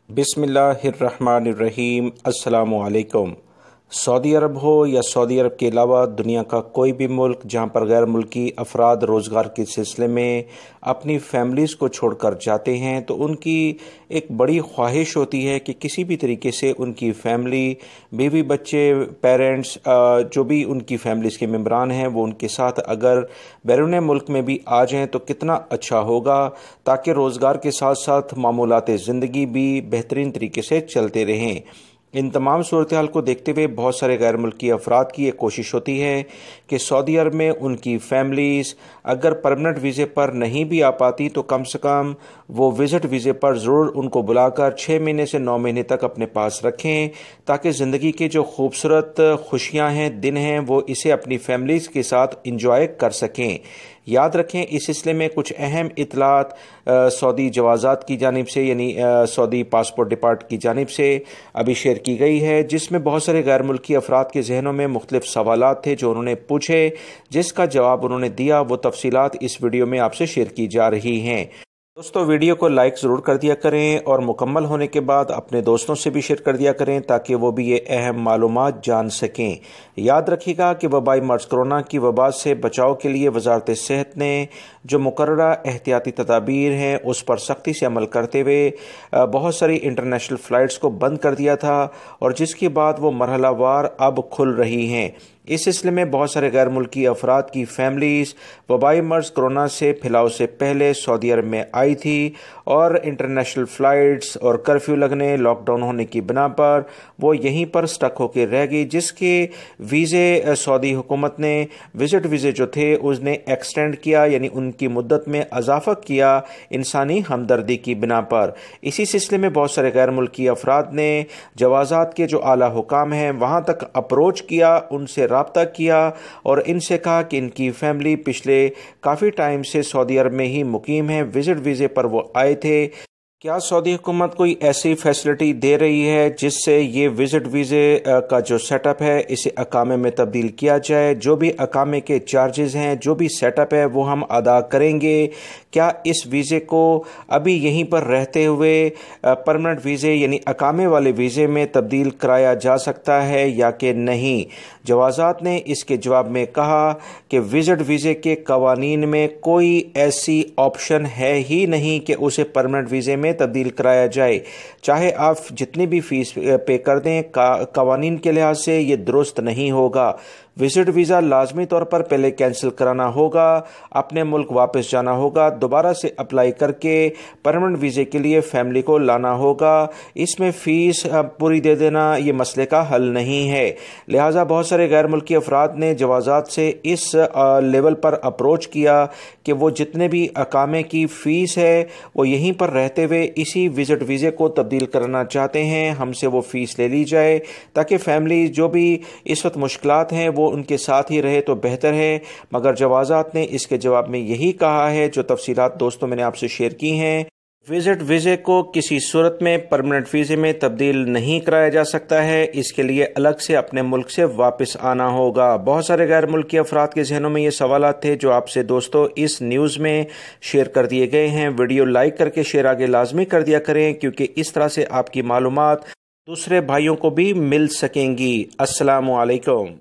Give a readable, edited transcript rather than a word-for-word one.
बिस्मिल्लाहिर्रहमानिर्रहीम। अस्सलामु अलैकुम। सऊदी अरब हो या सऊदी अरब के अलावा दुनिया का कोई भी मुल्क जहां पर गैर मुल्की अफराद रोज़गार के सिलसिले में अपनी फैमिलीज़ को छोड़कर जाते हैं तो उनकी एक बड़ी ख्वाहिश होती है कि किसी भी तरीके से उनकी फैमिली, बीवी बच्चे, पेरेंट्स, जो भी उनकी फैमिलीज़ के मेम्बरान हैं वो उनके साथ अगर बैरून मुल्क में भी आ जाएँ तो कितना अच्छा होगा, ताकि रोज़गार के साथ साथ मामूलात ज़िंदगी भी बेहतरीन तरीके से चलते रहें। इन तमाम सूरत हाल को देखते हुए बहुत सारे गैर मुल्की अफराद की एक कोशिश होती है कि सऊदी अरब में उनकी फैमिलीज़ अगर परमानेंट वीज़े पर नहीं भी आ पाती तो कम से कम वो विज़िट वीज़े पर ज़रूर उनको बुलाकर 6 महीने से 9 महीने तक अपने पास रखें, ताकि ज़िंदगी के जो खूबसूरत खुशियाँ हैं, दिन हैं, वो इसे अपनी फैमिलीज़ के साथ इंजॉय कर सकें। याद रखें, इस सिलसिले में कुछ अहम इतलात सऊदी जवाज़ात की जानिब से यानी सऊदी पासपोर्ट डिपार्ट की जानिब से अभी शेयर की गई है, जिसमें बहुत सारे गैर मुल्की अफराद के जहनों में मुख्तलिफ सवालात थे जो उन्होंने पूछे, जिसका जवाब उन्होंने दिया। वो तफसीलात इस वीडियो में आपसे शेयर की जा रही हैं। दोस्तों, वीडियो को लाइक ज़रूर कर दिया करें और मुकम्मल होने के बाद अपने दोस्तों से भी शेयर कर दिया करें ताकि वो भी ये अहम मालूमात जान सकें। याद रखिएगा कि वबाई मर्ज़ कोरोना की वबा से बचाव के लिए वजारत सेहत ने जो मुकर्ररा एहतियाती तदाबीर हैं उस पर सख्ती से अमल करते हुए बहुत सारी इंटरनेशनल फ़्लाइट्स को बंद कर दिया था, और जिसके बाद वो मरहलावार अब खुल रही हैं। इस सिलसिले में बहुत सारे गैर मुल्की अफराद की फैमिलीज़ वबाई मर्ज़ कोरोना से फैलाव से पहले सऊदी अरब में आई थी, और इंटरनेशनल फ़्लाइट्स और कर्फ्यू लगने, लॉकडाउन होने की बिना पर वो यहीं पर स्टक होकर रह गई, जिसके वीज़े सऊदी हुकूमत ने विज़िट वीज़े जो थे उसने एक्सटेंड किया, यानी उनकी मुद्दत में इजाफ़ा किया इंसानी हमदर्दी की बिना पर। इसी सिलसिले में बहुत सारे गैर मुल्की अफराद ने जवाज़ात के जो आला हुकाम हैं वहाँ तक अप्रोच किया, उनसे राब्ता किया और इनसे कहा कि इनकी फैमिली पिछले काफ़ी टाइम से सऊदी अरब में ही मुकीम है, विज़िट वीज़े पर वो आए थे। क्या सऊदी हुकूमत कोई ऐसी फैसिलिटी दे रही है जिससे ये विज़िट वीज़े का जो सेटअप है इसे अकामे में तब्दील किया जाए? जो भी अकामे के चार्जेस हैं, जो भी सेटअप है वो हम अदा करेंगे। क्या इस वीज़े को अभी यहीं पर रहते हुए परमानेंट वीज़े यानी अकामे वाले वीज़े में तब्दील कराया जा सकता है या कि नहीं? जवाज़ात ने इसके जवाब में कहा कि विज़िट वीज़े के कवानीन में कोई ऐसी ऑप्शन है ही नहीं कि उसे परमानेंट वीज़े में तब्दील कराया जाए। चाहे आप जितनी भी फीस पे कर दें, कवानीन के लिहाज से ये दुरुस्त नहीं होगा। विज़िट वीज़ा लाजमी तौर पर पहले कैंसिल कराना होगा, अपने मुल्क वापस जाना होगा, दोबारा से अप्लाई करके परमानेंट वीज़े के लिए फैमिली को लाना होगा। इसमें फ़ीस पूरी दे देना ये मसले का हल नहीं है। लिहाजा बहुत सारे गैर मुल्की अफराद ने जवाज़ात से इस लेवल पर अप्रोच किया कि वो जितने भी अकामे की फ़ीस है वो यहीं पर रहते हुए इसी विज़िट वीज़े को तब्दील करना चाहते हैं, हमसे वो फ़ीस ले ली जाए, ताकि फैमिली जो भी इस वक्त मुश्किलात हैं वो उनके साथ ही रहे तो बेहतर है। मगर जवाज़ात ने इसके जवाब में यही कहा है, जो तफसीलात दोस्तों मैंने आपसे शेयर की हैं, विज़िट वीज़े को किसी सूरत में परमानेंट वीज़े में तब्दील नहीं कराया जा सकता है। इसके लिए अलग से अपने मुल्क से वापस आना होगा। बहुत सारे गैर मुल्की अफराद के जहनों में ये सवालात थे जो आपसे दोस्तों इस न्यूज़ में शेयर कर दिए गए हैं। वीडियो लाइक करके शेयर आगे लाजमी कर दिया करें, क्योंकि इस तरह से आपकी मालूमात दूसरे भाइयों को भी मिल सकेंगी। अस्सलामु अलैकुम।